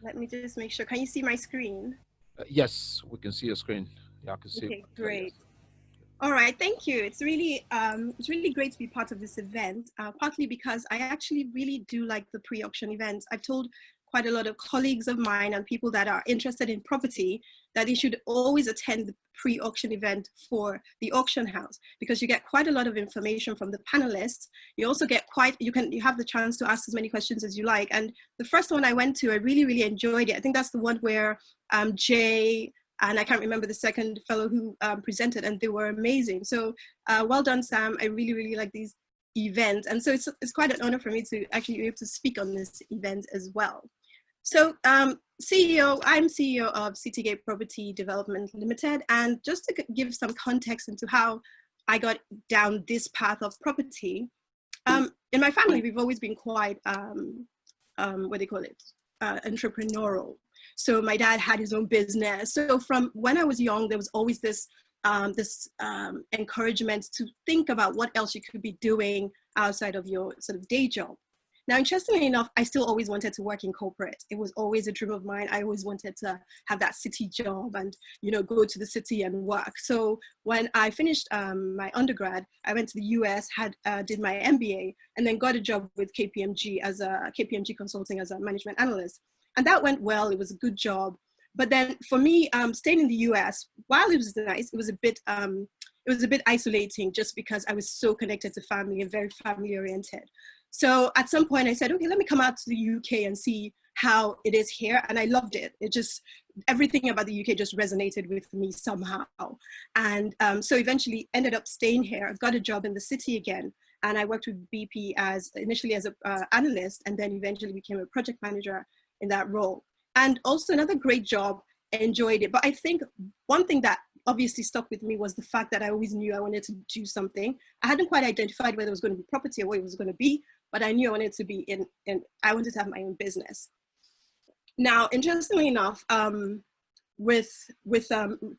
Let me just make sure. Can you see my screen? Yes, we can see your screen. Yeah, I can see it Okay, quite clear. Yes. great. All right, thank you. It's really great to be part of this event. Partly because I actually really do like the pre-auction events. I've told quite a lot of colleagues of mine and people that are interested in property that they should always attend the pre-auction event for the auction house, because you get quite a lot of information from the panelists. You also get you have the chance to ask as many questions as you like. And the first one I went to, I really enjoyed it. I think that's the one where Jay and I can't remember the second fellow who presented, and they were amazing. So well done, Sam. I really like these events, and so it's quite an honor for me to actually be able to speak on this event as well. So I'm CEO of Citygate Property Development Limited, and just to give some context into how I got down this path of property, in my family we've always been quite what do you call it, entrepreneurial. So my dad had his own business. So from when I was young, there was always this encouragement to think about what else you could be doing outside of your sort of day job. Now, interestingly enough, I still always wanted to work in corporate. It was always a dream of mine. I always wanted to have that city job and, you know, go to the city and work. So when I finished my undergrad, I went to the US, did my MBA, and then got a job with KPMG as a KPMG consulting as a management analyst. And that went well. It was a good job. But then for me, staying in the US, while it was nice, it was a bit isolating just because I was so connected to family and very family oriented. So at some point I said, okay, let me come out to the UK and see how it is here. And I loved it. Everything about the UK just resonated with me somehow. And so eventually ended up staying here. I got a job in the city again. And I worked with BP initially as an analyst, and then eventually became a project manager in that role. And also another great job, enjoyed it. But I think one thing that obviously stuck with me was the fact that I always knew I wanted to do something. I hadn't quite identified whether it was going to be property or what it was going to be, but I knew I wanted to be I wanted to have my own business. Now, interestingly enough, with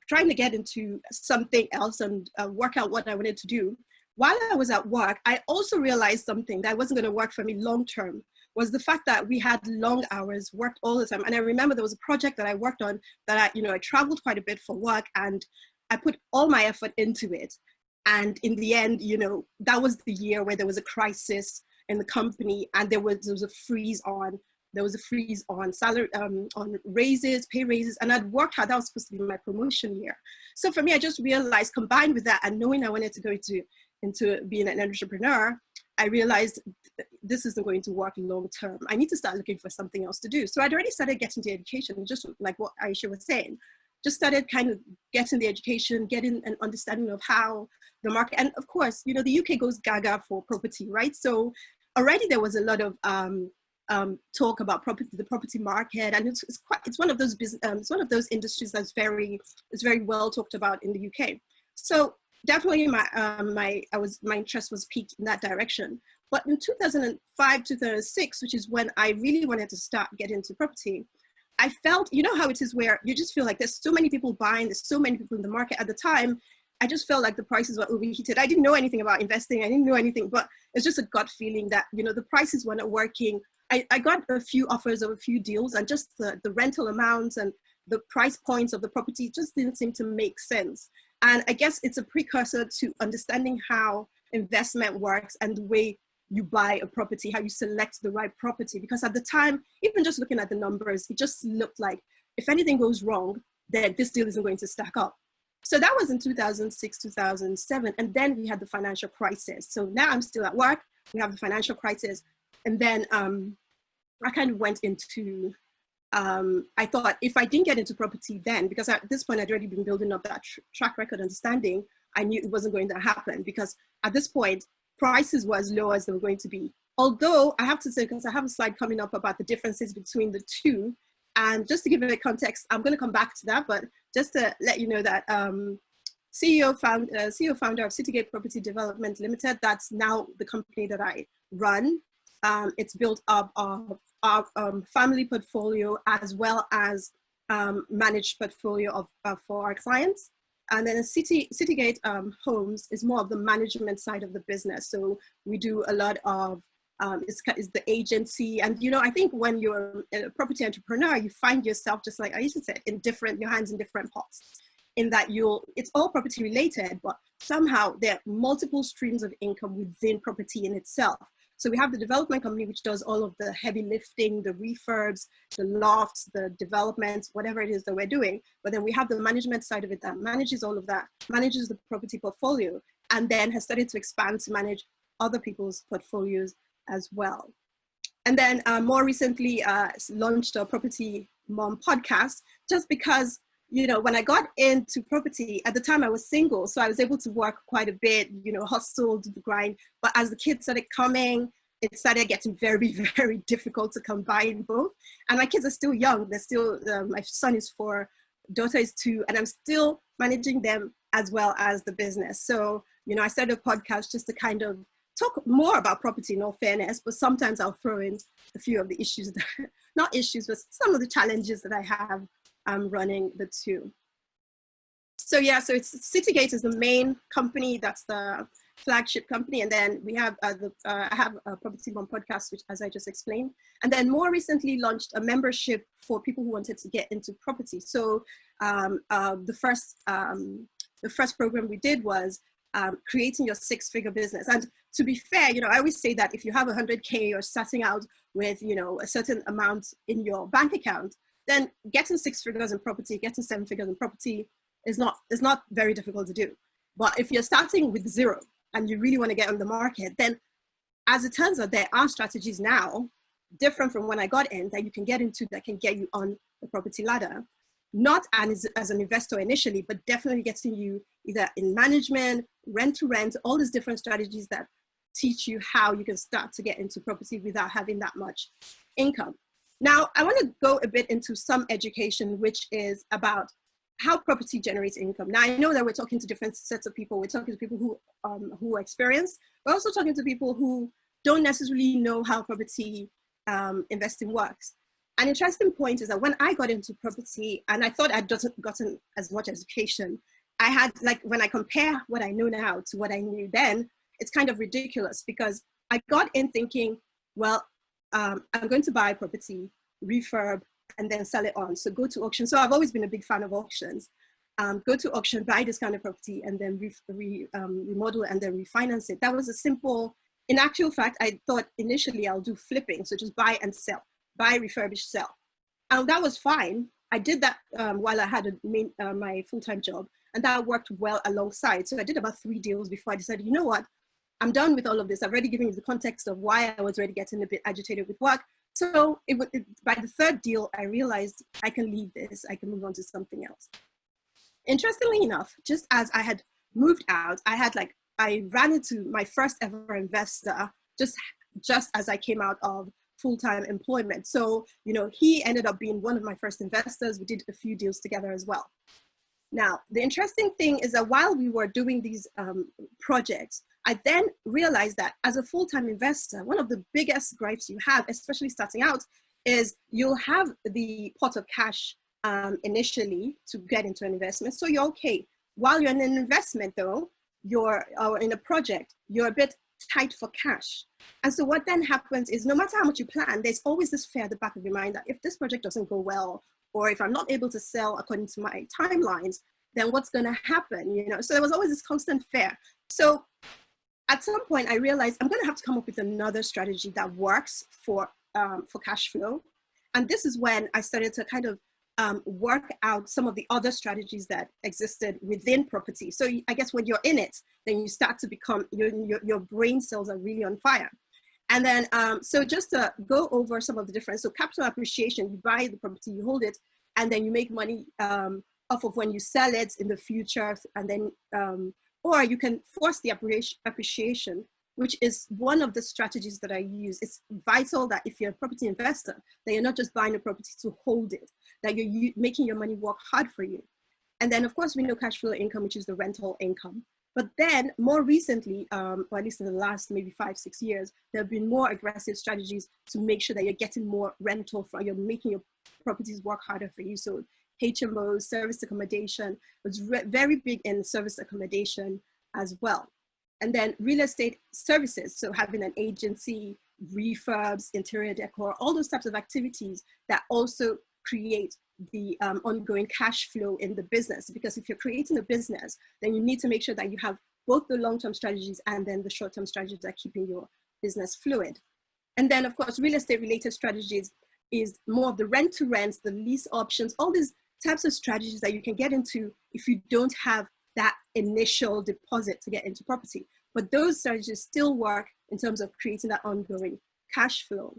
trying to get into something else and work out what I wanted to do, while I was at work, I also realized something that wasn't going to work for me long term, was the fact that we had long hours, worked all the time. And I remember there was a project that I worked on that I traveled quite a bit for work, and I put all my effort into it. And in the end, that was the year where there was a crisis in the company, and there was a freeze on salary, on raises, pay raises, and I'd worked hard. That was supposed to be my promotion year. So for me, I just realized, combined with that and knowing I wanted to go into being an entrepreneur, I realized this isn't going to work long term. I need to start looking for something else to do. So I'd already started getting the education, just like what Aisha was saying. Just started kind of getting the education, getting an understanding of how the market, and of course, the UK goes gaga for property, right? So already there was a lot of talk about the property market, and it's one of those it's one of those industries that's very well talked about in the UK. So definitely my interest was piqued in that direction. But in 2005, 2006, which is when I really wanted to start getting into property, I felt, how it is where you just feel like there's so many people buying, there's so many people in the market. At the time, I just felt like the prices were overheated. I didn't know anything about investing. I didn't know anything, but it's just a gut feeling that, the prices were not working. I got a few offers of a few deals, and just the rental amounts and the price points of the property just didn't seem to make sense. And I guess it's a precursor to understanding how investment works and the way you buy a property, how you select the right property. Because at the time, even just looking at the numbers, it just looked like if anything goes wrong, then this deal isn't going to stack up. So that was in 2006, 2007. And then we had the financial crisis. So now I'm still at work. We have the financial crisis. And then I kind of went into, I thought if I didn't get into property then, because at this point I'd already been building up that track record understanding, I knew it wasn't going to happen, because at this point, prices were as low as they were going to be. Although I have to say, because I have a slide coming up about the differences between the two, and just to give it a context, I'm going to come back to that, but just to let you know that CEO founder of Citygate Property Development Limited, that's now the company that I run. It's built up of our family portfolio as well as managed portfolio for our clients. And then Citygate Homes is more of the management side of the business. So we do a lot of is the agency. And, you know, I think when you're a property entrepreneur, you find yourself, just like I used to say, your hands in different pots, in that it's all property related, but somehow there are multiple streams of income within property in itself. So we have the development company, which does all of the heavy lifting, the refurbs, the lofts, the developments, whatever it is that we're doing. But then we have the management side of it that manages all of that, manages the property portfolio, and then has started to expand to manage other people's portfolios as well. And then more recently launched a Property Mom podcast, just because, you know, when I got into property, at the time I was single, so I was able to work quite a bit, you know, hustle, do the grind. But as the kids started coming, it started getting very, very difficult to combine both. And my kids are still young. They're still, my son is 4, daughter is 2, and I'm still managing them as well as the business. So, you know, I started a podcast just to kind of talk more about property, in all fairness, but sometimes I'll throw in a few of the issues, not issues, but some of the challenges that I have running the two. So yeah, so Citygate is the main company, that's the flagship company, and then we have I have a Property Mom podcast, which, as I just explained, and then more recently launched a membership for people who wanted to get into property. So the first program we did was creating your 6-figure business. And to be fair, you know, I always say that if you have 100K, you're starting out with, you know, a certain amount in your bank account, then getting 6 figures in property, getting 7 figures in property is not very difficult to do. But if you're starting with 0 and you really want to get on the market, then as it turns out, there are strategies now different from when I got in that you can get into that can get you on the property ladder. Not as an investor initially, but definitely getting you either in management, rent to rent, all these different strategies that teach you how you can start to get into property without having that much income. Now, I want to go a bit into some education, which is about how property generates income. Now, I know that we're talking to different sets of people. We're talking to people who are experienced. We're also talking to people who don't necessarily know how property investing works. An interesting point is that when I got into property, and I thought I'd gotten as much education, I had, like, when I compare what I know now to what I knew then, it's kind of ridiculous, because I got in thinking, well, I'm going to buy property, refurb, and then sell it on. So go to auction. So I've always been a big fan of auctions. Go to auction, buy this kind of property, and then remodel and then refinance it. That was a simple, in actual fact, I thought initially I'll do flipping. So just buy and sell, buy, refurbish, sell. And that was fine. I did that while I had my full-time job, and that worked well alongside. So I did about 3 deals before I decided, you know what, I'm done with all of this. I've already given you the context of why I was already getting a bit agitated with work. So by the 3rd deal, I realized I can leave this. I can move on to something else. Interestingly enough, just as I had moved out, I ran into my first ever investor just as I came out of full-time employment. So, you know, he ended up being one of my first investors. We did a few deals together as well. Now, the interesting thing is that while we were doing these projects, I then realized that as a full-time investor, one of the biggest gripes you have, especially starting out, is you'll have the pot of cash initially to get into an investment. So you're okay. While you're in an investment though, or in a project, you're a bit tight for cash. And so what then happens is, no matter how much you plan, there's always this fear at the back of your mind that if this project doesn't go well, or if I'm not able to sell according to my timelines, then what's going to happen? You know, so there was always this constant fear. So at some point I realized I'm going to have to come up with another strategy that works for cash flow. And this is when I started to kind of work out some of the other strategies that existed within property. So I guess when you're in it, then you start to become, your brain cells are really on fire. And then, so just to go over some of the difference. So capital appreciation, you buy the property, you hold it, and then you make money off of when you sell it in the future. And then, or you can force the appreciation, which is one of the strategies that I use. It's vital that if you're a property investor, that you're not just buying a property to hold it, that you're making your money work hard for you. And then of course we know cash flow income, which is the rental income. But then more recently, or at least in the last maybe 5-6 years, there have been more aggressive strategies to make sure that you're getting more rental from, you're making your properties work harder for you. So HMOs, service accommodation, was very big in service accommodation as well. And then real estate services, so having an agency, refurbs, interior decor, all those types of activities that also create the ongoing cash flow in the business. Because if you're creating a business, then you need to make sure that you have both the long-term strategies and then the short-term strategies that are keeping your business fluid. And then of course, real estate related strategies is more of the rent to rent, the lease options, all these types of strategies that you can get into if you don't have that initial deposit to get into property. But those strategies still work in terms of creating that ongoing cash flow.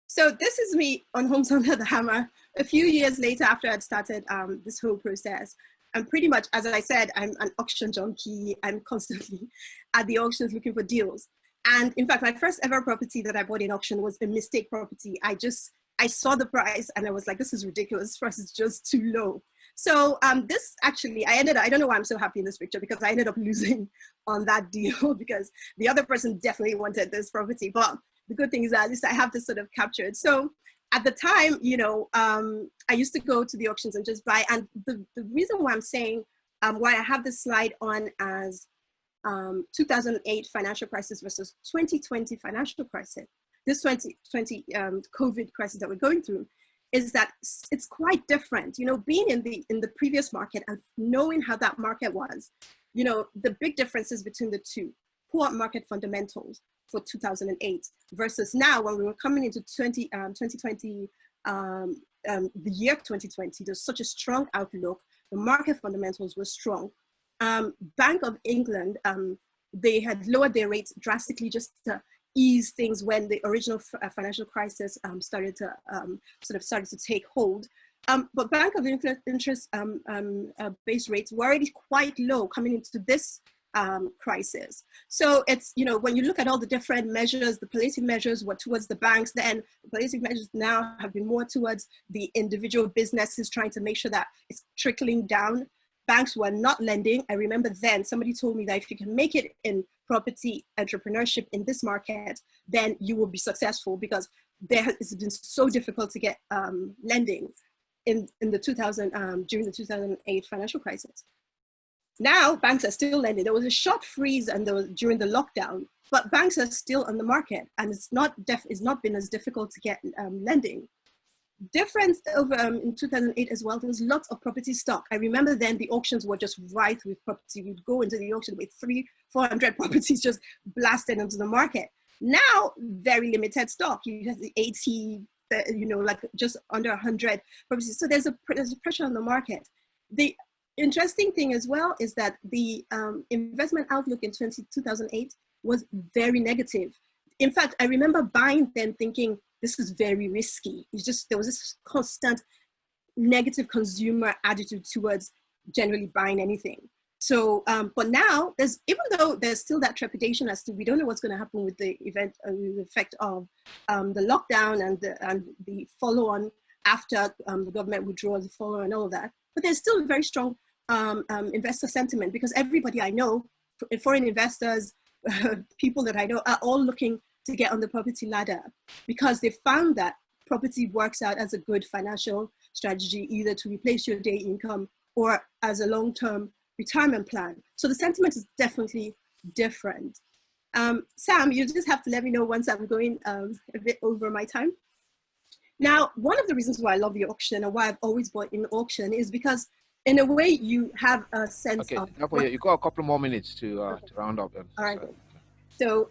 So this is me on Homes Under the Hammer a few years later after I'd started this whole process. And pretty much, as I said, I'm an auction junkie. I'm constantly at the auctions looking for deals. And in fact, my first ever property that I bought in auction was a mistake property. I saw the price and I was like, this is ridiculous. This price is just too low. So this actually, I don't know why I'm so happy in this picture, because I ended up losing on that deal because the other person definitely wanted this property. But the good thing is that at least I have this sort of captured. So at the time, you know, I used to go to the auctions and just buy. And the reason why I'm saying why I have this slide on as 2008 financial crisis versus 2020 financial crisis, this 2020 COVID crisis that we're going through, is that it's quite different. You know, being in the previous market and knowing how that market was, you know, the big differences between the two: poor market fundamentals for 2008 versus now when we were coming into 2020, the year 2020, there's such a strong outlook. The market fundamentals were strong. Bank of England, they had lowered their rates drastically just to ease things when the original financial crisis started to take hold. But Bank of England interest base rates were already quite low coming into this crisis. So it's, you know, when you look at all the different measures, the palliative measures were towards the banks, then the palliative measures now have been more towards the individual businesses, trying to make sure that it's trickling down. Banks were not lending. I remember then somebody told me that if you can make it in property entrepreneurship in this market, then you will be successful, because it's been so difficult to get lending in the during the 2008 financial crisis. Now banks are still lending. There was a short freeze and during the lockdown, but banks are still on the market, and it's not been as difficult to get lending. Difference over in 2008 as well, there was lots of property stock. I remember then the auctions were just rife with property. We'd go into the auction with 300-400 properties just blasted into the market. Now, very limited stock. You have the 80, you know, like just under 100 properties. So there's a pressure on the market. The interesting thing as well is that the investment outlook in 2008 was very negative. In fact, I remember buying then thinking, this is very risky. There was this constant negative consumer attitude towards generally buying anything. So, but now even though there's still that trepidation as to, we don't know what's going to happen with the the effect of the lockdown and the follow-on after the government withdraws, the follow and all of that. But there's still a very strong investor sentiment, because everybody I know, foreign investors, people that I know, are all looking to get on the property ladder, because they found that property works out as a good financial strategy, either to replace your day income or as a long-term retirement plan. So the sentiment is definitely different. Sam, you just have to let me know once I'm going a bit over my time. Now, one of the reasons why I love the auction and why I've always bought in auction is because in a way you have a sense of... Okay, you got a couple more minutes to round up. Then. All right. So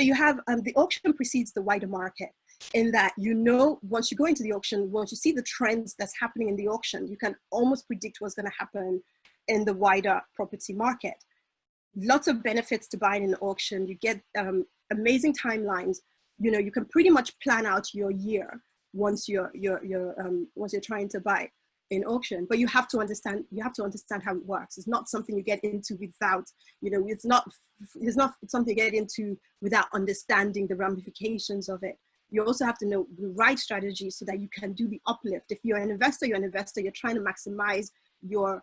you have the auction precedes the wider market, in that, you know, once you go into the auction, once you see the trends that's happening in the auction, you can almost predict what's going to happen in the wider property market. Lots of benefits to buying in the auction. You get amazing timelines. You know, you can pretty much plan out your year once you're trying to buy in auction, but you have to understand how it works. It's not something you get into without, you know, it's not something you get into without understanding the ramifications of it. You also have to know the right strategy so that you can do the uplift. If you're an investor, you're trying to maximize your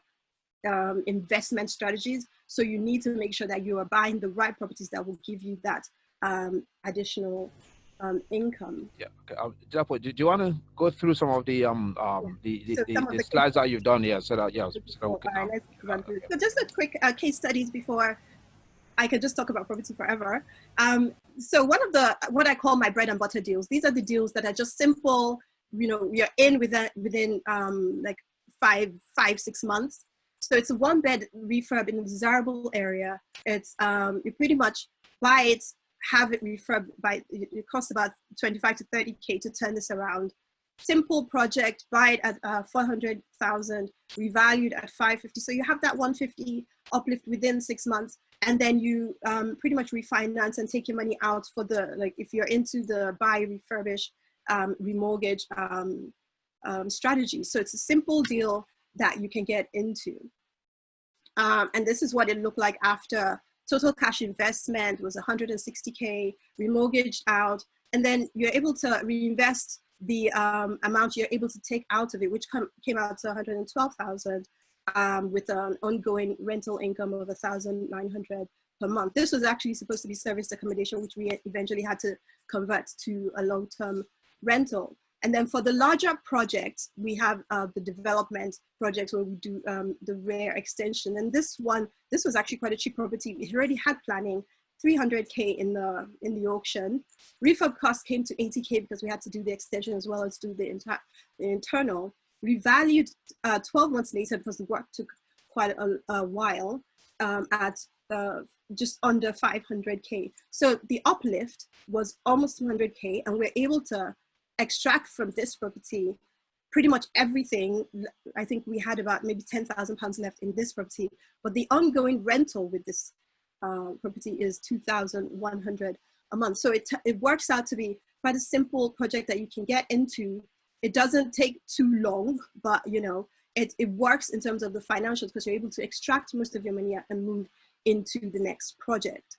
investment strategies. So you need to make sure that you are buying the right properties that will give you that additional income. Yeah. Okay. Dolapo, do you want to go through some of the slides that you've done here, so that let's run through. So just a quick case studies before I could just talk about property forever. so one of the, what I call my bread and butter deals, these are the deals that are just simple, you know, you're in within like 6 months. So it's a 1-bed refurb in a desirable area. It's, you pretty much buy it, have it refurbed by, it costs about 25 to 30K to turn this around. Simple project, buy it at 400,000, revalued at 550. So you have that 150 uplift within 6 months, and then you pretty much refinance and take your money out for the, like if you're into the buy, refurbish, remortgage strategy. So it's a simple deal that you can get into. And this is what it looked like after. Total cash investment was 160K, remortgaged out, and then you're able to reinvest the amount you're able to take out of it, which came out to 112,000 with an ongoing rental income of 1,900 per month. This was actually supposed to be serviced accommodation, which we eventually had to convert to a long-term rental. And then for the larger projects, we have the development projects where we do the rear extension. And this was actually quite a cheap property. It already had planning, 300K in the auction. Refurb cost came to 80K because we had to do the extension as well as do the internal. Revalued 12 months later because the work took quite a while at just under 500K. So the uplift was almost 200K, and we're able to extract from this property pretty much everything. I think we had about maybe £10,000 left in this property, but the ongoing rental with this property is 2,100 a month. So it works out to be quite a simple project that you can get into. It doesn't take too long, but you know, it works in terms of the financials because you're able to extract most of your money and move into the next project.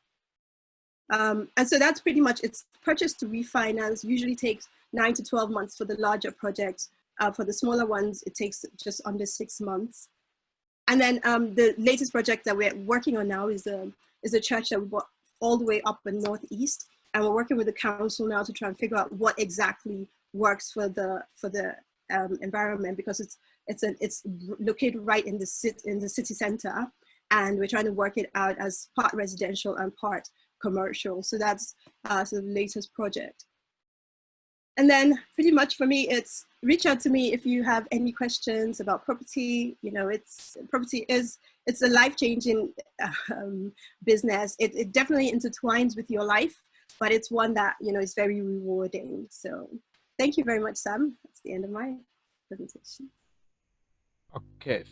And so that's pretty much, it's purchase to refinance, usually takes 9 to 12 months for the larger projects. For the smaller ones, it takes just under 6 months. And then the latest project that we're working on now is a church that we bought all the way up in Northeast. And we're working with the council now to try and figure out what exactly works for the environment, because it's located right in the city center. And we're trying to work it out as part residential and part commercial. So that's the latest project. And then pretty much for me, it's reach out to me if you have any questions about property. You know, it's a life-changing business. It definitely intertwines with your life, but it's one that, you know, is very rewarding. So thank you very much, Sam. That's the end of my presentation. Okay.